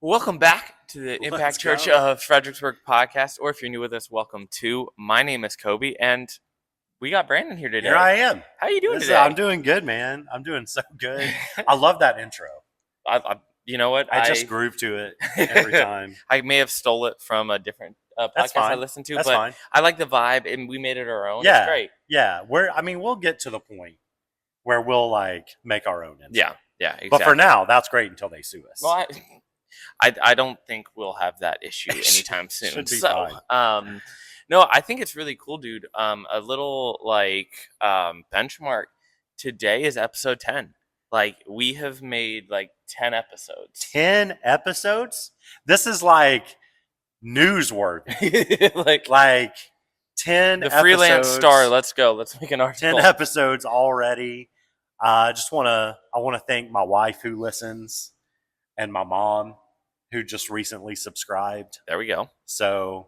Welcome back to the Impact Let's Church go. of Fredericksburg podcast, or if you're new with us, welcome to. My name is Coby, and we got Brandon here today. Here I am. How you doing today? I'm doing good, man. I'm doing so good. I love that intro. You know what? I just groove to it every time. I may have stole it from a different That's podcast I fine. listened to, That's but fine. I like the vibe, and we made it our own. Yeah, It's great. Yeah, we'll get to the point where we'll make our own intro. Yeah, exactly. But for now, that's great until they sue us. Well, I don't think we'll have that issue anytime soon. Should be fine. No, I think it's really cool, dude. A little benchmark. Today is episode 10. Like, we have made 10 episodes. 10 episodes? This is like newsworthy. like 10 the freelance episodes, star. Let's go. Let's make an article. 10 episodes already. I want to thank my wife who listens and my mom who just recently subscribed. There we go. So,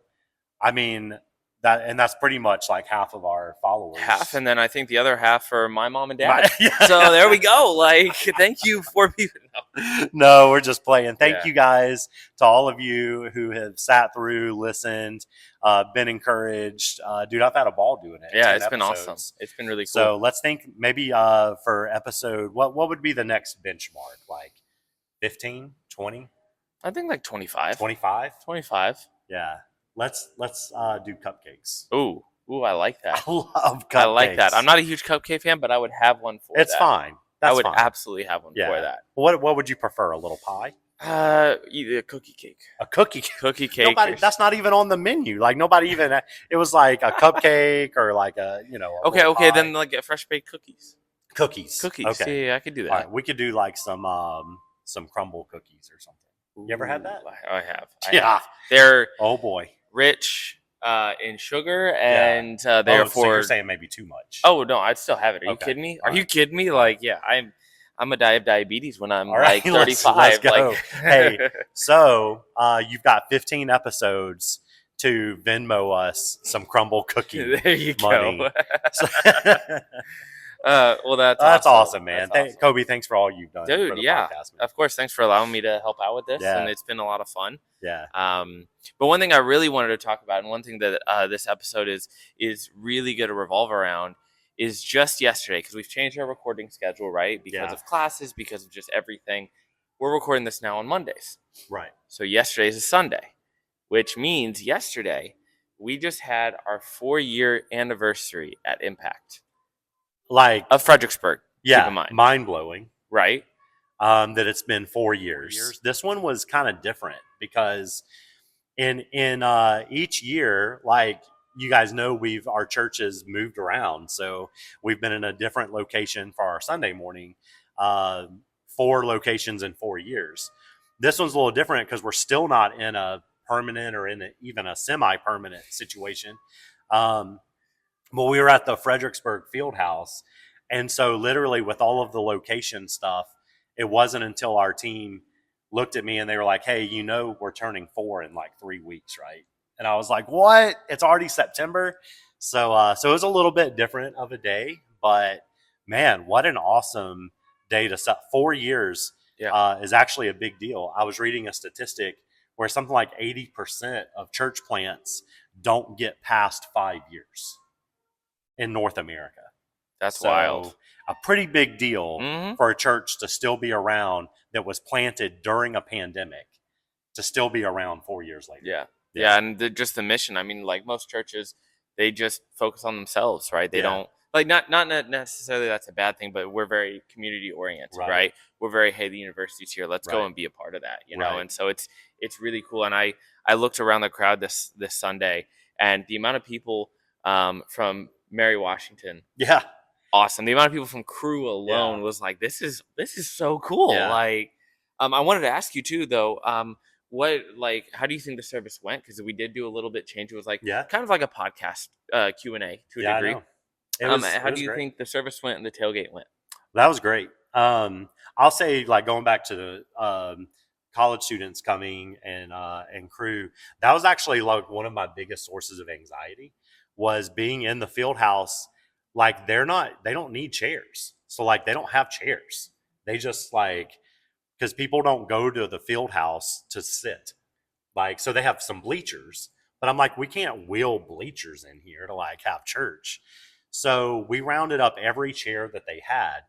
I mean, that's pretty much like half of our followers. Half, and then I think the other half for my mom and dad. Yeah. So there we go. Thank you for people. No, we're just playing. Thank you guys to all of you who have sat through, listened, been encouraged. Dude, I've had a ball doing it. Yeah, it's been awesome. It's been really cool. So let's think maybe for episode, what would be the next benchmark? Like 15, 20? I think 25. 25? 25. Yeah. Let's do cupcakes. Ooh, I like that. I love cupcakes. I like that. I'm not a huge cupcake fan, but I would have one for It's that. fine. I would fine. absolutely have one for that. What would you prefer? A little pie? Either a cookie cake. A cookie cake. Cookie cake. That's not even on the menu. Like nobody even. It was like a cupcake or like a Okay, pie. then fresh baked cookies. Cookies. Okay. Yeah, I could do that. All right, we could do like some crumble cookies or something. You ever had that? I have. Yeah. They're boy, rich in sugar, and therefore. So you're saying maybe too much. Oh no, I'd still have it. Are you kidding me? All Are you kidding me? I'm a diabetes when I'm right, 35. Let's go. Hey, so you've got 15 episodes to Venmo us some crumble cookie. There you money. go. Well, that's awesome, man. That's awesome. Kobe, thanks for all you've done. Dude, for the yeah. podcast, Of course, thanks for allowing me to help out with this, and it's been a lot of fun. Yeah. But one thing I really wanted to talk about, and one thing that this episode is really going to revolve around, is just yesterday, because we've changed our recording schedule, right? Because of classes, because of just everything. We're recording this now on Mondays. Right. So yesterday is a Sunday, which means yesterday we just had our 4-year anniversary at Impact. Of Fredericksburg. Yeah. Keep in mind. Mind-blowing. Right. That it's been 4 years. This one was kind of different because in each year, like you guys know, our church has moved around. So we've been in a different location for our Sunday morning, 4 locations in 4 years. This one's a little different because we're still not in a permanent or even a semi-permanent situation. But we were at the Fredericksburg Field House. And so literally with all of the location stuff, it wasn't until our team looked at me and they were like, hey, we're turning 4 in 3 weeks, right? And I was like, what? It's already September? So it was a little bit different of a day, but man, what an awesome day to set. 4 years is actually a big deal. I was reading a statistic where something like 80% of church plants don't get past 5 years in North America. That's wild. A pretty big deal for a church to still be around that was planted during a pandemic to still be around 4 years later. Yeah, and just the mission. I mean, most churches, they just focus on themselves, right? They don't not necessarily that's a bad thing, but we're very community oriented, right? We're very, hey, the university's here. Let's go and be a part of that, know. And so it's really cool. And I looked around the crowd this Sunday, and the amount of people from Mary Washington, awesome. The amount of people from Crew alone was like, this is so cool. I wanted to ask you too, though. How do you think the service went? Because we did do a little bit change. It was kind of like a podcast Q&A to a degree. How do you think the service went and the tailgate went? That was great. I'll say, going back to the college students coming and Crew, that was actually one of my biggest sources of anxiety was being in the field house. They don't need chairs. So they don't have chairs. They just because people don't go to the field house to sit. Like, so they have some bleachers, but I'm like, we can't wheel bleachers in here to like have church. So we rounded up every chair that they had.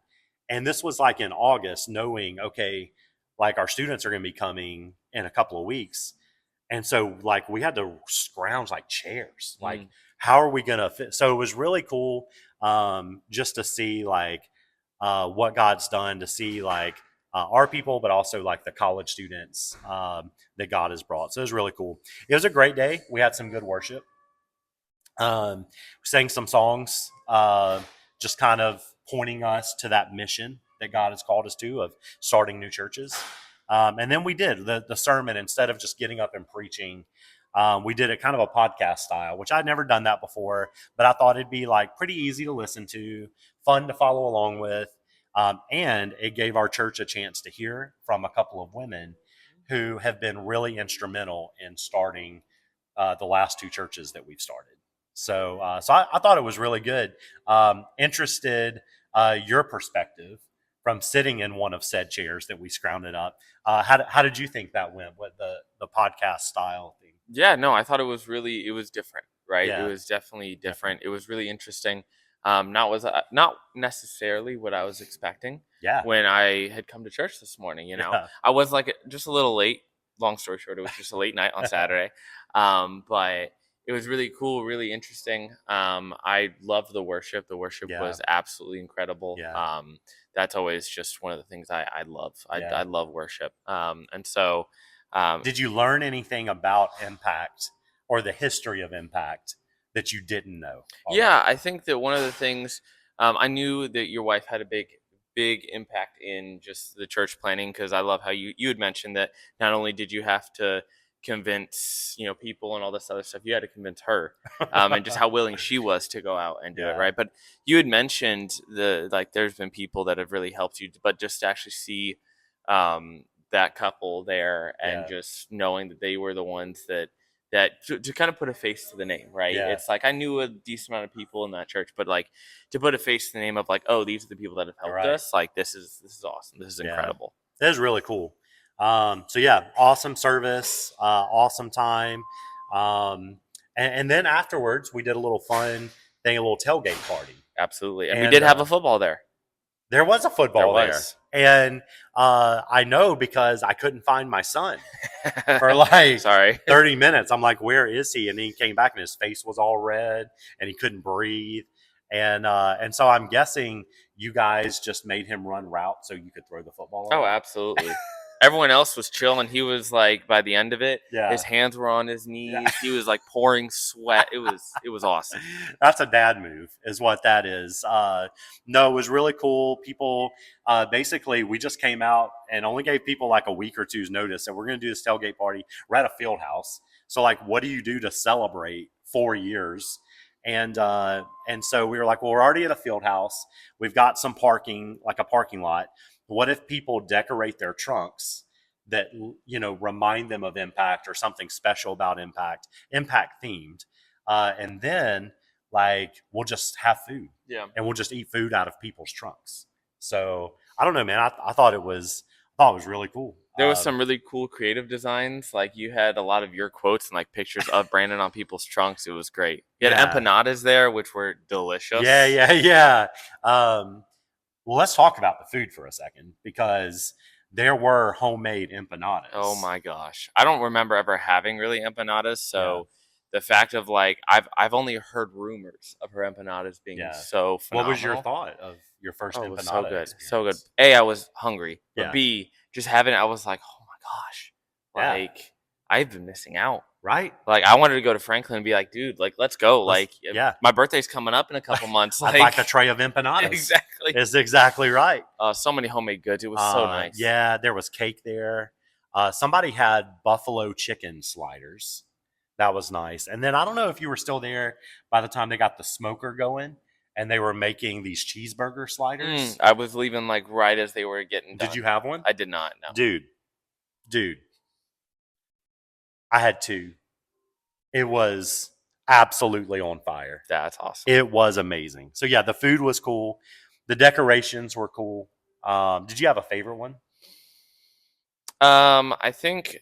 And this was like in August, knowing, okay, like our students are going to be coming in a couple of weeks. And so like we had to scrounge like chairs. Like, how are we going to fit? So it was really cool just to see like what God's done, to see like our people, but also like the college students that God has brought. So it was really cool. It was a great day. We had some good worship. We sang some songs, just kind of pointing us to that mission that God has called us to of starting new churches. And then we did the sermon. Instead of just getting up and preaching, we did it kind of a podcast style, which I'd never done that before, but I thought it'd be like pretty easy to listen to, fun to follow along with. And it gave our church a chance to hear from a couple of women who have been really instrumental in starting the last two churches that we've started. So I thought it was really good. Interested your perspective from sitting in one of said chairs that we scrounged up. How did you think that went? What the podcast style thing? Yeah, no, I thought it was different, right? Yeah. It was definitely different. It was really interesting. Not necessarily what I was expecting. Yeah. When I had come to church this morning, Yeah. I was like just a little late. Long story short, it was just a late night on Saturday, but it was really cool, really interesting. I loved the worship. The worship was absolutely incredible. Yeah. That's always just one of the things I love. I love worship. And so. Did you learn anything about Impact or the history of Impact that you didn't know already? Yeah, I think that one of the things I knew that your wife had a big impact in just the church planning, because I love how you had mentioned that not only did you have to convince people and all this other stuff, you had to convince her, and just how willing she was to go out and do it, right? But you had mentioned there's been people that have really helped you, but just to actually see that couple there and just knowing that they were the ones that to kind of put a face to the name, right? It's like I knew a decent amount of people in that church, but like to put a face to the name of like, oh, these are the people that have helped us. Like this is awesome. This is incredible. That is really cool. So yeah, awesome service, awesome time, and then afterwards we did a little fun thing, a little tailgate party. Absolutely, and we did have a football there. There was a football there. And I know because I couldn't find my son for like 30 minutes. I'm like, where is he? And he came back and his face was all red and he couldn't breathe. And so I'm guessing you guys just made him run route so you could throw the football. Oh, absolutely. Everyone else was chill, and he was like, by the end of it, his hands were on his knees. Yeah. He was like pouring sweat. It was awesome. That's a dad move, is what that is. No, it was really cool. People, basically, we just came out and only gave people like a week or two's notice, and we're going to do this tailgate party. We're at a field house, so like, what do you do to celebrate 4 years? And so we were like, well, we're already at a field house. We've got some parking, like a parking lot. What if people decorate their trunks that, remind them of Impact or something special about Impact themed? And then like, we'll just have food. Yeah. And we'll just eat food out of people's trunks. So I don't know, man. I thought it was really cool. There was some really cool creative designs. Like you had a lot of your quotes and like pictures of Brandon on people's trunks. It was great. You had empanadas there, which were delicious. Yeah. Well, let's talk about the food for a second, because there were homemade empanadas. Oh my gosh. I don't remember ever having really empanadas. So the fact of like, I've only heard rumors of her empanadas being so phenomenal. What was your thought of your first empanada? It was so good. Experience? So good. A, I was hungry. But B, just having it, I was like, oh my gosh. Like, I've been missing out. Right. Like, I wanted to go to Franklin and be like, dude, like, let's go. My birthday's coming up in a couple months. I'd like a tray of empanadas. Exactly. It's exactly right. So many homemade goods. It was so nice. Yeah, there was cake there. Somebody had buffalo chicken sliders. That was nice. And then I don't know if you were still there by the time they got the smoker going and they were making these cheeseburger sliders. I was leaving like right as they were getting done. Did you have one? I did not, no. Dude. I had two. It was absolutely on fire. That's awesome. It was amazing. So yeah, the food was cool. The decorations were cool. Did you have a favorite one? I think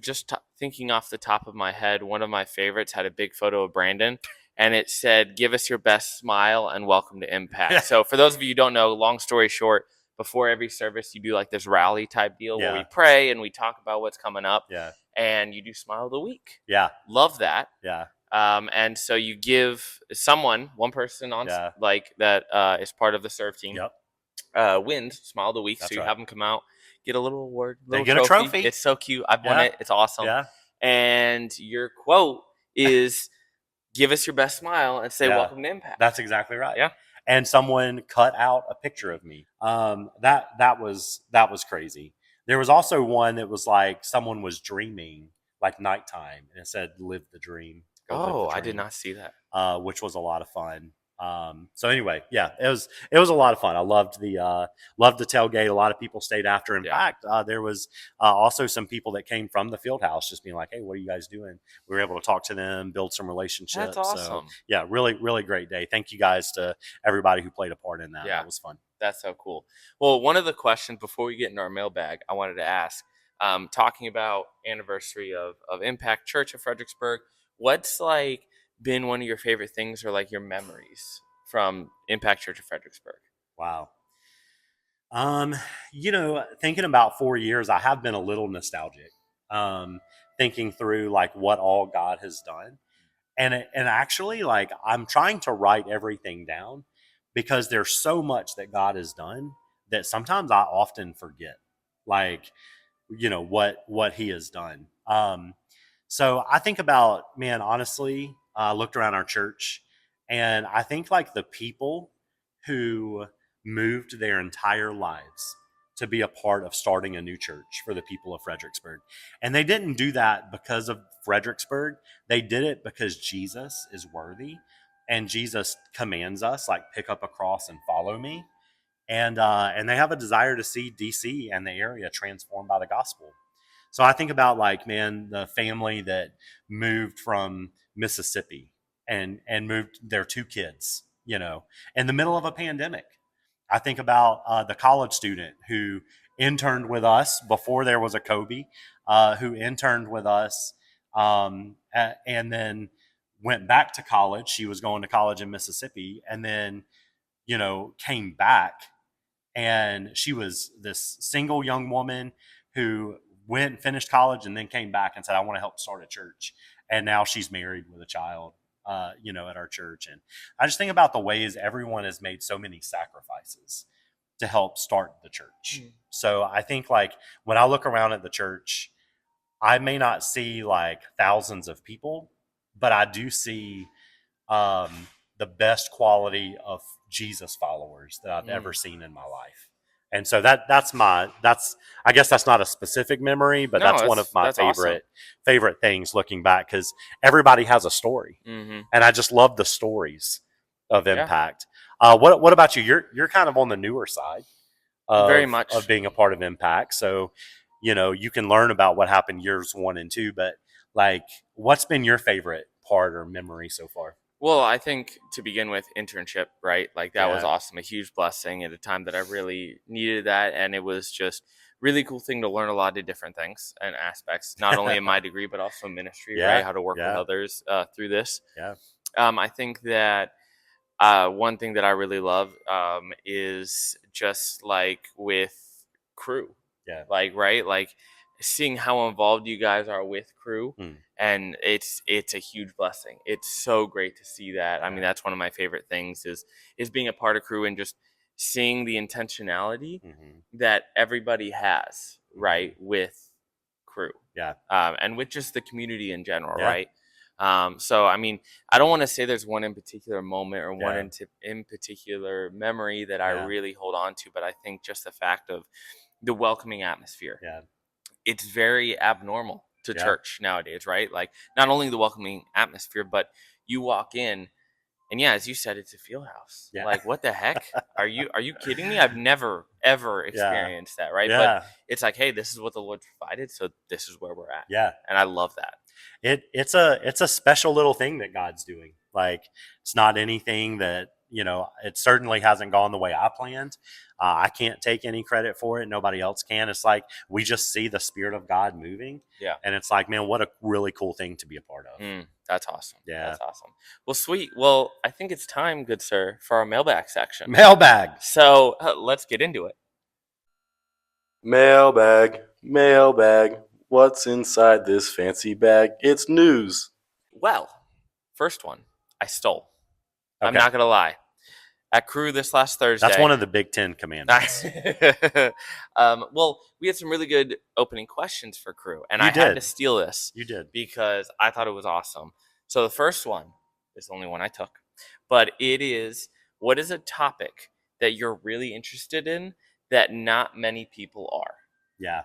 just thinking off the top of my head, one of my favorites had a big photo of Brandon, and it said, "Give us your best smile and welcome to Impact." So for those of you who don't know, long story short, before every service, you do like this rally type deal where we pray and we talk about what's coming up, and you do Smile of the Week. Love that. And so you give one person on like that is part of the serve team. Wins Smile of the Week. That's so you right. have them come out, get a little award, They little get a trophy. It's so cute. I've won it. It's awesome. And your quote is, "Give us your best smile and say welcome to Impact." That's exactly right. Yeah. And someone cut out a picture of me. That was crazy. There was also one that was like someone was dreaming, like nighttime, and it said "Live the dream." Go live the dream. I did not see that. Which was a lot of fun. So anyway, yeah, it was a lot of fun. I loved the tailgate. A lot of people stayed after. In fact, there was also some people that came from the field house just being like, "Hey, what are you guys doing?" We were able to talk to them, build some relationships. That's awesome. So, yeah, really great day. Thank you guys to everybody who played a part in that. That was fun. That's so cool. Well, one of the questions before we get into our mailbag, I wanted to ask, talking about anniversary of Impact Church of Fredericksburg, what's like been one of your favorite things or like your memories from Impact Church of Fredericksburg? Wow. Thinking about 4 years, I have been a little nostalgic. Thinking through like what all God has done. And actually, like, I'm trying to write everything down because there's so much that God has done that sometimes I often forget, like, what He has done. So I think about, man, honestly, I looked around our church, and I think like the people who moved their entire lives to be a part of starting a new church for the people of Fredericksburg. And they didn't do that because of Fredericksburg. They did it because Jesus is worthy, and Jesus commands us, like, pick up a cross and follow me. And they have a desire to see DC and the area transformed by the gospel. So I think about, like, man, the family that moved from Mississippi and moved their 2 kids, in the middle of a pandemic. I think about the college student who interned with us before there was a Coby, who interned with us and then went back to college. She was going to college in Mississippi, and then, came back. And she was this single young woman who went and finished college and then came back and said, "I want to help start a church." And now she's married with a child, at our church. And I just think about the ways everyone has made so many sacrifices to help start the church. So I think, like, when I look around at the church, I may not see like thousands of people, but I do see the best quality of Jesus followers that I've ever seen in my life. And so that's I guess that's not a specific memory, but that's one of my favorite things looking back, because everybody has a story, and I just love the stories of Impact. What about you? You're kind of on the newer side of, very much, of being a part of Impact. So, you can learn about what happened years 1 and 2, but like, what's been your favorite part or memory so far? Well, I think to begin with, internship, right? Like, that was awesome. A huge blessing at a time that I really needed that. And it was just really cool thing to learn a lot of different things and aspects, not only in my degree, but also ministry, right? How to work with others through this. I think that one thing that I really love is just like with crew. Like, right? Like, seeing how involved you guys are with crew, and it's a huge blessing. It's so great to see that. I mean, that's one of my favorite things is being a part of crew and just seeing the intentionality that everybody has, right, with crew. And with just the community in general, right? So, I mean, I don't want to say there's one in particular moment or one in particular memory that I really hold on to, but I think just the fact of the welcoming atmosphere. It's very abnormal to church nowadays, right? Like, not only the welcoming atmosphere, but you walk in and as you said, it's a field house. Like, what the heck? Are you kidding me? I've never ever experienced that, right? But it's like, hey, this is what the Lord provided, so this is where we're at. And I love that. It's a special little thing that God's doing. Like, it's not anything that it certainly hasn't gone the way I planned. I can't take any credit for it. Nobody else can. It's like we just see the Spirit of God moving. Yeah. And it's like, man, what a really cool thing to be a part of. That's awesome. Yeah. That's awesome. Well, sweet. Well, I think it's time, good sir, for our mailbag section. Mailbag. So let's get into it. Mailbag, mailbag. What's inside this fancy bag? It's news. Well, first one, I stole. Okay. I'm not going to lie. At Crew this last Thursday. That's one of the big 10 commandments. Well, we had some really good opening questions for Crew, and I had to steal this. You did. Because I thought it was awesome. So the first one is the only one I took, but it is, what is a topic that you're really interested in that not many people are? Yeah.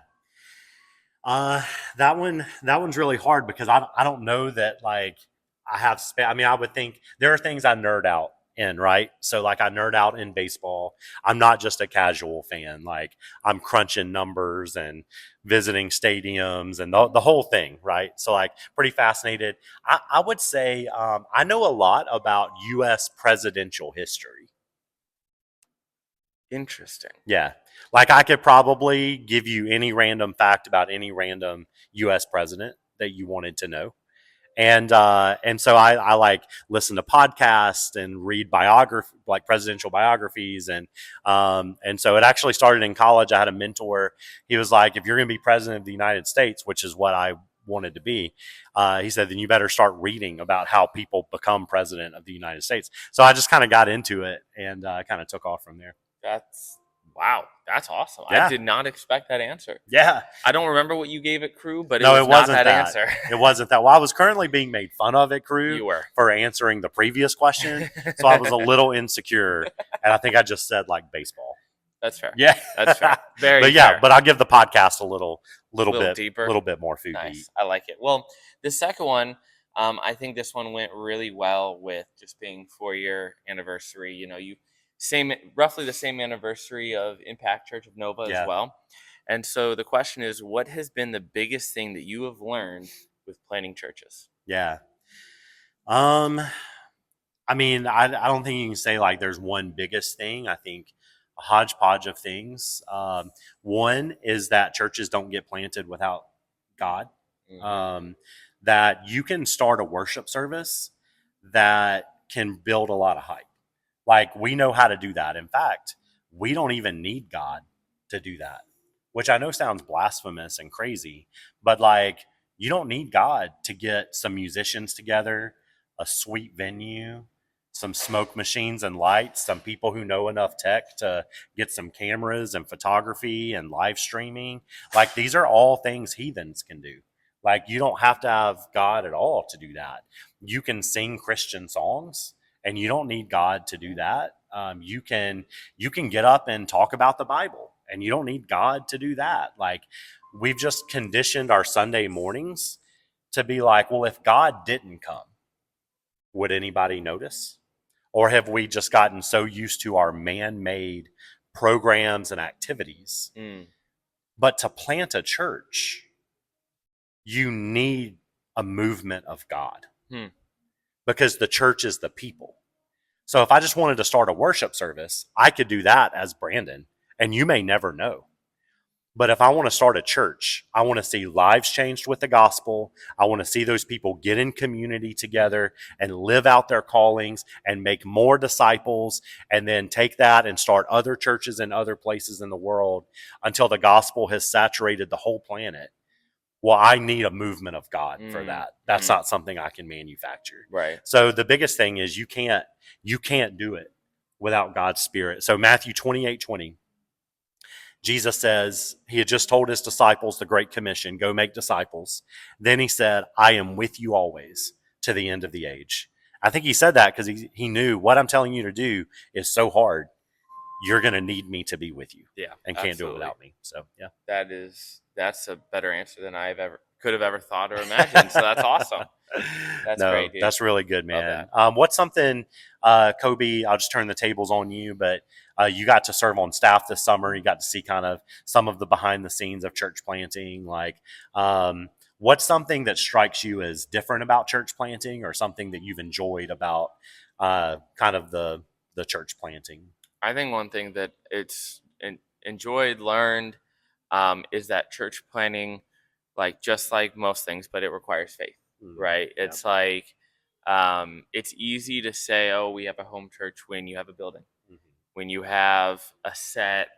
That one's really hard because I don't know that like I have I would think there are things I nerd out in, right? So like I nerd out in baseball. I'm not just a casual fan. Like I'm crunching numbers and visiting stadiums and the whole thing, right? So like pretty fascinated. I would say I know a lot about U.S. presidential history. Interesting. Yeah. Like I could probably give you any random fact about any random U.S. president that you wanted to know. And so I like listen to podcasts and read like presidential biographies. And so it actually started in college. I had a mentor. He was like, if you're going to be president of the United States, which is what I wanted to be, he said, then you better start reading about how people become president of the United States. So I just kind of got into it and kind of took off from there. Wow, that's awesome. Yeah. I did not expect that answer. Yeah. I don't remember what you gave at Crew, but no, it wasn't not that answer. It wasn't that. Well, I was currently being made fun of at Crew You were. for answering the previous question. So I was a little insecure. And I think I just said like baseball. That's fair. Yeah. That's fair. Very But yeah, fair. but I'll give the podcast a little bit deeper. A little bit more food Nice. to eat. I like it. Well, the second one, I think this one went really well with just being 4-year anniversary. You roughly the same anniversary of Impact Church of Nova as well. And so the question is, what has been the biggest thing that you have learned with planning churches? Yeah. I don't think you can say like there's one biggest thing. I think a hodgepodge of things. One is that churches don't get planted without God. Mm-hmm. That you can start a worship service that can build a lot of hype. Like we know how to do that. In fact, we don't even need God to do that, which I know sounds blasphemous and crazy, but like you don't need God to get some musicians together, a sweet venue, some smoke machines and lights, some people who know enough tech to get some cameras and photography and live streaming. Like these are all things heathens can do. Like you don't have to have God at all to do that. You can sing Christian songs. And you don't need God to do that. You can get up and talk about the Bible, and you don't need God to do that. Like we've just conditioned our Sunday mornings to be like, well, if God didn't come, would anybody notice? Or have we just gotten so used to our man-made programs and activities? But to plant a church, you need a movement of God. Because the church is the people. So if I just wanted to start a worship service, I could do that as Brandon, and you may never know. But if I want to start a church, I want to see lives changed with the gospel. I want to see those people get in community together and live out their callings and make more disciples, and then take that and start other churches in other places in the world until the gospel has saturated the whole planet. Well, I need a movement of God for that. That's not something I can manufacture. Right. So the biggest thing is you can't do it without God's Spirit. So Matthew 28:20, Jesus says, he had just told his disciples the Great Commission, go make disciples. Then he said, I am with you always to the end of the age. I think he said that because he knew what I'm telling you to do is so hard. You're going to need me to be with you. Yeah. And can't do it without me. So, yeah. That's a better answer than I could have ever thought or imagined. So that's awesome. That's great, dude. That's really good, man. What's something, Coby, I'll just turn the tables on you, but you got to serve on staff this summer. You got to see kind of some of the behind the scenes of church planting. Like, what's something that strikes you as different about church planting, or something that you've enjoyed about kind of the the church planting? I think one thing that it's enjoyed, learned, is that church planning, like just like most things, but it requires faith, right? Yep. It's like it's easy to say, oh, we have a home church when you have a building, when you have a set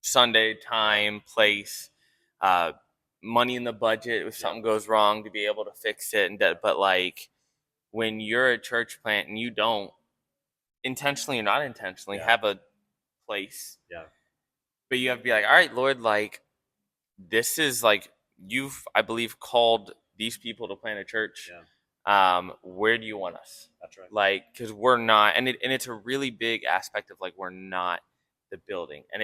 Sunday time, place, money in the budget if something goes wrong to be able to fix it, and that. But like when you're a church plant and you don't intentionally or not intentionally have a place, but you have to be like, all right, Lord, like this is like you've, I believe, called these people to plant a church. Where do you want us? That's right. Like, because we're not, and it's a really big aspect of like we're not the building, and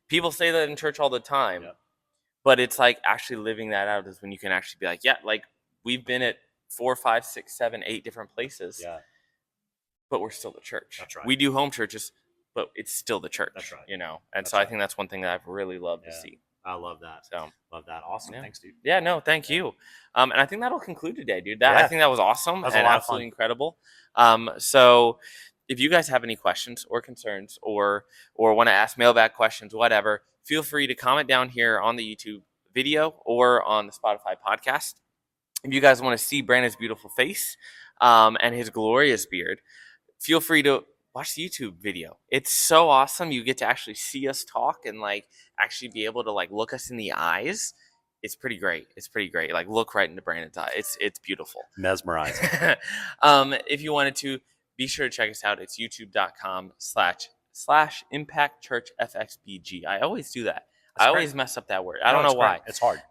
people say that in church all the time, but it's like actually living that out is when you can actually be like, yeah, like we've been at 4, 5, 6, 7, 8 different places, but we're still the church. That's right. We do home churches, but it's still the church. That's right. You know, and so I think that's one thing that I've really loved to see. I love that. So love that. Awesome. Thanks, dude. Yeah, no, thank you. And I think that'll conclude today, dude. I think that was awesome and absolutely incredible. So if you guys have any questions or concerns or want to ask mailbag questions, whatever, feel free to comment down here on the YouTube video or on the Spotify podcast. If you guys want to see Brandon's beautiful face and his glorious beard, feel free to watch the YouTube video. It's so awesome. You get to actually see us talk and like actually be able to like look us in the eyes. It's pretty great. It's pretty great. Like look right into Brandon's eye. It's beautiful. Mesmerizing. If you wanted to, be sure to check us out. It's youtube.com/Impact Church FXBG. I always do that. I always mess up that word. I don't know why. It's hard.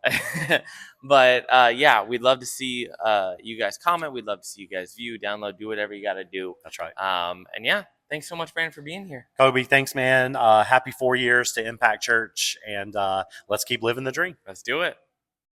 But yeah, we'd love to see you guys comment. We'd love to see you guys view, download, do whatever you got to do. That's right. And yeah, thanks so much, Brandon, for being here. Coby, thanks, man. Happy 4 years to Impact Church, and let's keep living the dream. Let's do it.